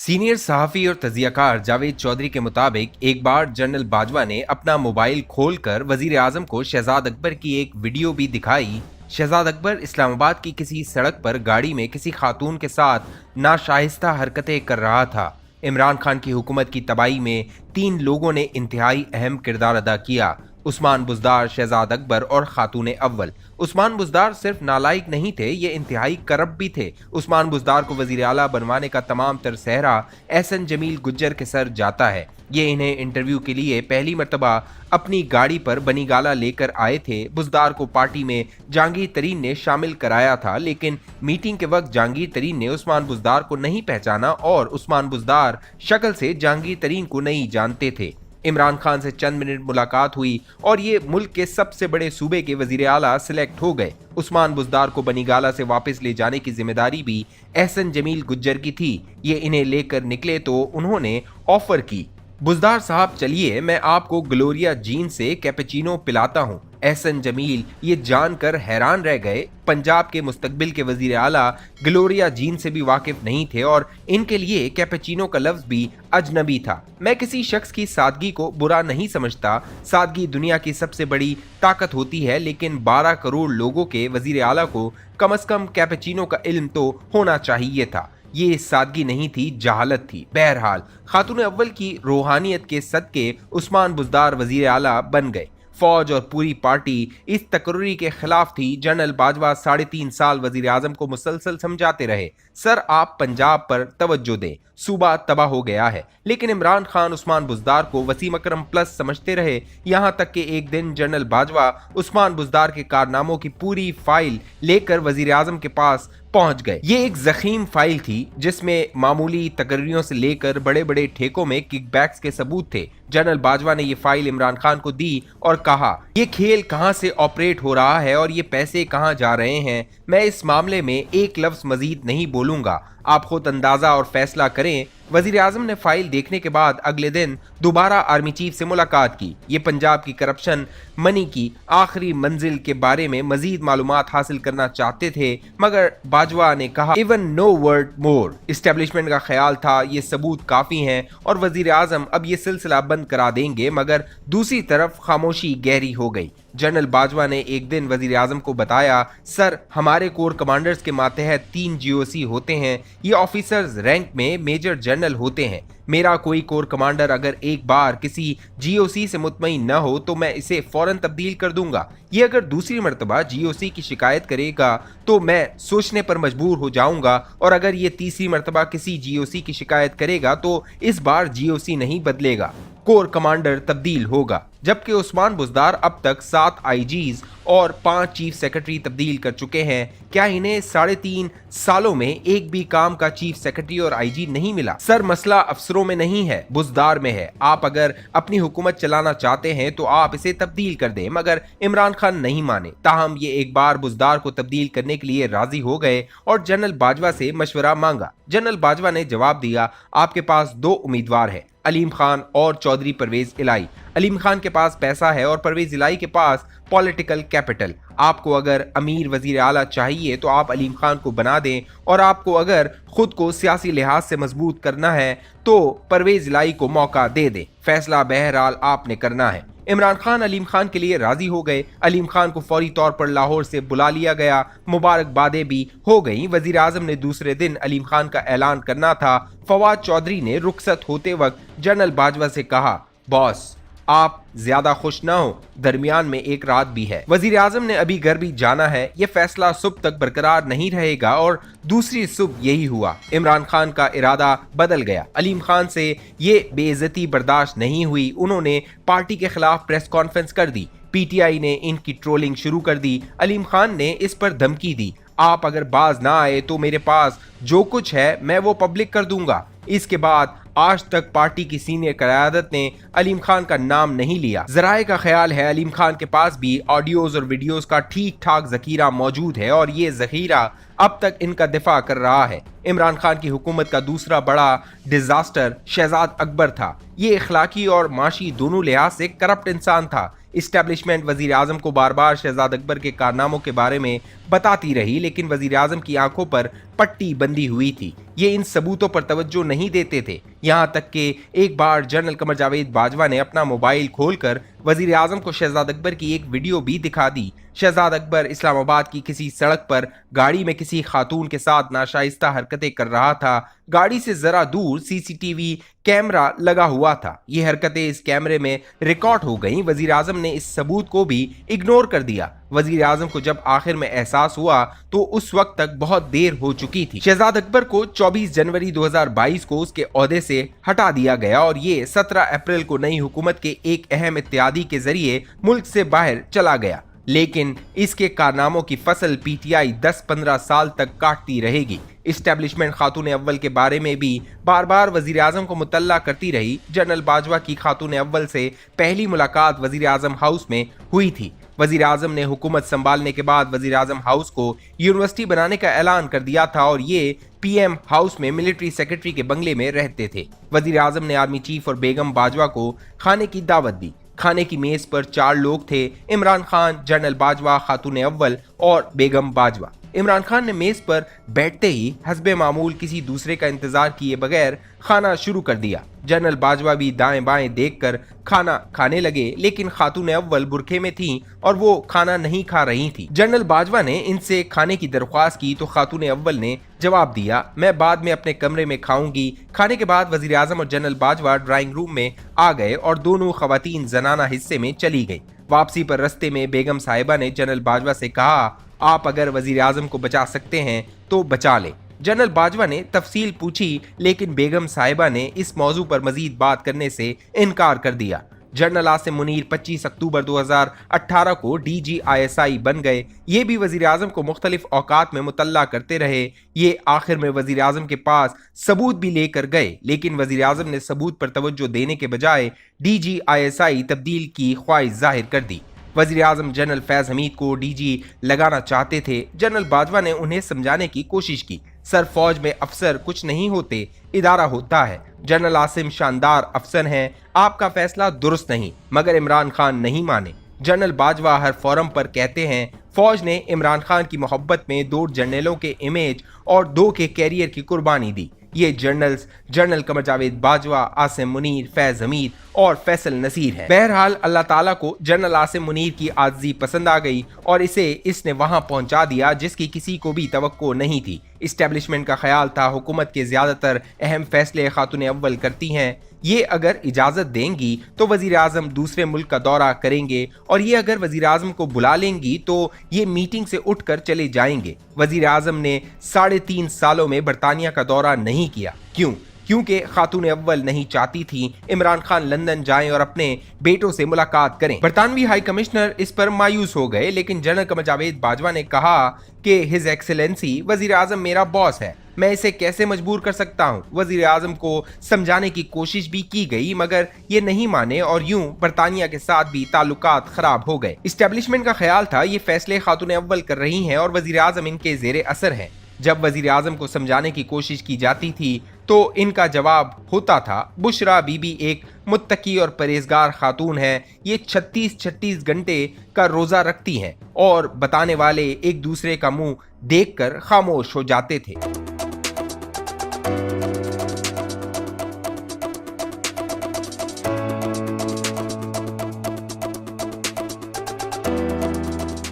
Senior सहाफ़ी और तजियाकार जावेद चौधरी के मुताबिक एक बार जनरल बाजवा ने अपना मोबाइल खोलकर वजीर आजम को शहजाद अकबर की एक वीडियो भी दिखाई। शहजाद अकबर इस्लामाबाद की किसी सड़क पर गाड़ी में किसी खातून के साथ नाशाइस्ता हरकतें कर रहा था। इमरान खान की हुकूमत की तबाही में 3 लोगों ने इंतहाई अहम किरदार अदा किया। उस्मान बुज़दार, शहजाद अकबर और खातून अव्वल। उस्मान बुज़दार सिर्फ नालायक नहीं थे, ये इंतहाई करप्ट भी थे। उस्मान बुज़दार को वज़ीर आला बनवाने का तमाम तर सहरा एहसन जमील गुज्जर के सर जाता है। ये इन्हें इंटरव्यू के लिए पहली मरतबा अपनी गाड़ी पर बनीगाला लेकर आए थे। बुज़दार को पार्टी में जहांगीर तरीन ने शामिल कराया था, लेकिन मीटिंग के वक्त जहांगीर तरीन ने उस्मान बुज़दार को नहीं पहचाना और उस्मान बुज़दार शक्ल से जहांगीर तरीन को नहीं जानते थे। इमरान खान से चंद मिनट मुलाकात हुई और ये मुल्क के सबसे बड़े सूबे के वजीर आला सिलेक्ट हो गए। उस्मान बुज़दार को बनीगाला से वापस ले जाने की जिम्मेदारी भी एहसन जमील गुज्जर की थी। ये इन्हें लेकर निकले तो उन्होंने ऑफर की, बुज़दार साहब चलिए मैं आपको ग्लोरिया जीन से कैपेचिनो पिलाता हूँ। एहसन जमील ये जानकर हैरान रह गए। पंजाब के मुस्तकबिल के वजीर आला ग्लोरिया जीन से भी वाकिफ नहीं थे और इनके लिए कैपेचिनो का लफ्ज भी अजनबी था। मैं किसी शख्स की सादगी को बुरा नहीं समझता, सादगी दुनिया की सबसे बड़ी ताकत होती है, लेकिन 12 करोड़ लोगों के वजीर आला को कम से कम कैपेचिनो का इल्म तो होना चाहिए था। ये सादगी नहीं थी, जहालत थी। बहरहाल खातून अव्वल की रूहानियत के सदके उस्मान बुज़दार वजीर आला बन गए। फौज और पूरी पार्टी इस तकर्री के खिलाफ थी। जनरल बाजवा 3.5 साल वजीर आजम को मुसलसल समझाते रहे, सर आप पंजाब पर तवज्जो दें, सूबा तबाह हो गया है। लेकिन इमरान खान उस्मान बुज़दार को वसीम अकरम प्लस समझते रहे। यहां तक कि एक दिन जनरल बाजवा उस्मान बुज़दार के कारनामों की पूरी फाइल लेकर वजीर आजम के पास पहुंच गए। ये एक जखीम फाइल थी जिसमें मामूली तकर्रियों से लेकर बड़े बड़े ठेकों में किकबैक्स के सबूत थे। जनरल बाजवा ने ये फाइल इमरान खान को दी और कहा, ये खेल कहां से ऑपरेट हो रहा है और ये पैसे कहां जा रहे हैं। मैं इस मामले में एक लफ्ज मजीद नहीं बोलूंगा, आप खुद अंदाजा और फैसला करें। वजीर आजम ने फाइल देखने के बाद अगले दिन दोबारा आर्मी चीफ से मुलाकात की। ये पंजाब की करप्शन मनी की आखिरी मंजिल के बारे में मजीद मालूमात हासिल करना चाहते थे, मगर बाजवा ने कहा, इवन नो वर्ड मोर। इस्टेब्लिशमेंट का ख्याल था ये सबूत काफी हैं और वजीर आजम अब ये सिलसिला बंद करा देंगे, मगर दूसरी तरफ खामोशी गहरी हो गई। जनरल बाजवा ने एक दिन वजीर आजम को बताया, सर हमारे कोर कमांडर्स के मातहत 3 GOC होते हैं, ये ऑफिसर्स रैंक में मेजर जनरल होते हैं। मेरा कोई कोर कमांडर अगर एक बार किसी GOC से मुतमईन न हो तो मैं इसे फौरन तब्दील कर दूंगा। ये अगर दूसरी मरतबा GOC की शिकायत करेगा तो मैं सोचने पर मजबूर हो जाऊंगा, और अगर ये तीसरी मरतबा किसी GOC की शिकायत करेगा तो इस बार GOC नहीं बदलेगा, कोर कमांडर तब्दील होगा। जबकि उस्मान बुज़दार अब तक 7 IGs और 5 चीफ सेक्रेटरी तब्दील कर चुके हैं। क्या इन्हें 3.5 सालों में एक भी काम का चीफ सेक्रेटरी और IG नहीं मिला? सर मसला अफसरों में नहीं है, बुज़दार में है। आप अगर अपनी हुकूमत चलाना चाहते हैं तो आप इसे तब्दील कर दें, मगर इमरान खान नहीं माने। ताहम ये एक बार बुज़दार को तब्दील करने के लिए राजी हो गए और जनरल बाजवा से मशवरा मांगा। जनरल बाजवा ने जवाब दिया, आपके पास 2 उम्मीदवार हैं, अलीम खान और चौधरी परवेज इलाई। अलीम खान के पास पैसा है और परवेज इलाई के पास पॉलिटिकल कैपिटल। आपको अगर अमीर वजीर आला चाहिए तो आप अलीम खान को बना दें, और आपको अगर खुद को सियासी लिहाज से मजबूत करना है तो परवेज इलाई को मौका दे दें। फैसला बहरहाल आपने करना है। इमरान खान अलीम खान के लिए राजी हो गए। अलीम खान को फौरी तौर पर लाहौर से बुला लिया गया। मुबारकबादें भी हो गईं। वजीर आजम ने दूसरे दिन अलीम खान का ऐलान करना था। फवाद चौधरी ने रुखसत होते वक्त जनरल बाजवा से कहा, बॉस आप ज्यादा खुश ना हो, दरमियान में एक रात भी है। वजीर आजम ने अभी घर भी जाना है, ये फैसला सुबह तक बरकरार नहीं रहेगा, और दूसरी सुबह यही हुआ। इमरान खान का इरादा बदल गया। अलीम खान से ये बेइज्जती बर्दाश्त नहीं हुई। उन्होंने पार्टी के खिलाफ प्रेस कॉन्फ्रेंस कर दी। PTI ने इनकी ट्रोलिंग शुरू कर दी। अलीम खान ने इस पर धमकी दी, आप अगर बाज ना आए तो मेरे पास जो कुछ है मैं वो पब्लिक कर दूंगा। इसके बाद आज तक पार्टी की सीनियर क़यादत ने अलीम खान का नाम नहीं लिया। ज़राए का ख्याल है अलीम खान के पास भी ऑडियोज और वीडियोस का ठीक ठाक ज़खीरा मौजूद है और ये ज़खीरा अब तक इनका दिफा कर रहा है। इमरान खान की हुकूमत का दूसरा बड़ा डिजास्टर शहजाद अकबर था। ये इखलाकी और माशी दोनों लिहाज से करप्ट इंसान था। इस्टेब्लिशमेंट वजीर आजम को बार बार शहजाद अकबर के कारनामों के बारे में बताती रही, लेकिन वजीर आजम की आंखों पर पट्टी बंधी हुई थी। ये इन सबूतों पर तवज्जो नहीं देते थे। यहाँ तक कि एक बार जनरल कमर जावेद बाजवा ने अपना मोबाइल खोलकर वजीर आजम को शहजाद अकबर की एक वीडियो भी दिखा दी। शहजाद अकबर इस्लामाबाद की किसी सड़क पर गाड़ी में किसी खातून के साथ नाशाइस्ता हरकतें कर रहा था। गाड़ी से जरा दूर सीसीटीवी कैमरा लगा हुआ था। ये हरकतें इस कैमरे में रिकॉर्ड हो गईं। वजीर आजम ने इस सबूत को भी इग्नोर कर दिया। वजीर आजम को जब आखिर में एहसास हुआ तो उस वक्त तक बहुत देर हो चुकी थी। शहजाद अकबर को 24 जनवरी 2022 को उसके ओहदे से हटा दिया गया और ये 17 अप्रैल को नई हुकूमत के एक अहम इत्यादी के जरिए मुल्क से बाहर चला गया। लेकिन इसके कारनामों की फसल पीटीआई 10-15 साल तक काटती रहेगी। इस्टेब्लिशमेंट खातून अव्वल के बारे में भी बार बार वजीर आजम को मुतल्ला करती रही। जनरल बाजवा की खातून अव्वल से पहली मुलाकात वजीर आजम हाउस में हुई थी। वजीर आजम ने हुकूमत संभालने के बाद वजीर आजम हाउस को यूनिवर्सिटी बनाने का ऐलान कर दिया था और ये पीएम हाउस में मिलिट्री सेक्रेटरी के बंगले में रहते थे। वजीर आजम ने आर्मी चीफ और बेगम बाजवा को खाने की दावत दी। खाने की मेज पर 4 लोग थे, इमरान खान, जनरल बाजवा, खातून अव्वल और बेगम बाजवा। इमरान खान ने मेज पर बैठते ही हस्बे मामूल किसी दूसरे का इंतजार किए बगैर खाना शुरू कर दिया। जनरल बाजवा भी दाएं बाएं देखकर खाना खाने लगे, लेकिन खातून अव्वल बुरखे में थीं और वो खाना नहीं खा रही थी। जनरल बाजवा ने इनसे खाने की दरख्वास्त की तो खातून अव्वल ने जवाब दिया, मैं बाद में अपने कमरे में खाऊंगी। खाने के बाद वजीर आजम और जनरल बाजवा ड्राइंग रूम में आ गए और दोनों खवातीन जनाना हिस्से में चली गई। वापसी पर रस्ते में बेगम साहिबा ने जनरल बाजवा से कहा, आप अगर वजीर आजम को बचा सकते हैं तो बचा ले। जनरल बाजवा ने तफसील पूछी, लेकिन बेगम साहिबा ने इस मौजू पर मजीद बात करने से इनकार कर दिया। जनरल आसिम मुनीर 25 अक्टूबर 2018 को DGISI बन गए। ये भी वजीर आजम को मुख्तलिफ औकात में मुतल्ला करते रहे। ये आखिर में वजीर आजम के पास सबूत भी लेकर गए, लेकिन वजीर आजम ने सबूत पर तवज्जो देने के बजाय DGISI तब्दील की ख्वाहिश जाहिर कर दी। वजीर आजम जनरल फैज हमीद को DG लगाना चाहते थे। जनरल बाजवा ने उन्हें समझाने की कोशिश की, सर फौज में अफसर कुछ नहीं होते, इदारा होता है। जनरल आसिम शानदार अफसर हैं, आपका फैसला दुरुस्त नहीं, मगर इमरान खान नहीं माने। जनरल बाजवा हर फोरम पर कहते हैं, फौज ने इमरान खान की मोहब्बत में 2 जनरलों के इमेज और 2 के कैरियर की कुर्बानी दी। ये जर्नल्स जनरल कमर जावेद बाजवा, आसिम मुनीर, फैज हमीद और फैसल नसीर है। बहरहाल अल्लाह ताला को जनरल आसिम मुनीर की आज़ी पसंद आ गई और इसने वहां पहुंचा दिया जिसकी किसी को भी तवक्को नहीं थी। इस्टेब्लिशमेंट का ख्याल था हुकूमत के ज्यादातर अहम फैसले खातून अव्वल करती हैं। ये अगर इजाजत देंगी तो वजीर आजम दूसरे मुल्क का दौरा करेंगे और ये अगर वजीर आजम को बुला लेंगी तो ये मीटिंग से उठकर चले जाएंगे। वजीर आजम ने 3.5 सालों में बरतानिया का दौरा नहीं किया। क्यों? क्योंकि खातून अव्वल नहीं चाहती थी इमरान खान लंदन जाएं और अपने बेटों से मुलाकात करें। बरतानवी हाई कमिश्नर इस पर मायूस हो गए, लेकिन जनरल कमर जावेद बाजवा ने कहा कि हिज एक्सेलेंसी वजीर आजम मेरा बॉस है, मैं इसे कैसे मजबूर कर सकता हूँ। वजीर आजम को समझाने की कोशिश भी की गई, मगर ये नहीं माने और यूं बरतानिया के साथ भी ताल्लुकात खराब हो गए। इस्टेब्लिशमेंट का ख्याल था ये फैसले खातून अव्वल कर रही हैं और वजीर आजम इनके जेरे असर हैं। जब वजीर आजम को समझाने की कोशिश की जाती थी तो इनका जवाब होता था, बुशरा बीबी एक मुत्तकी और परहेजगार खातून है, ये 36 घंटे का रोजा रखती हैं और बताने वाले एक दूसरे का मुंह देखकर खामोश हो जाते थे।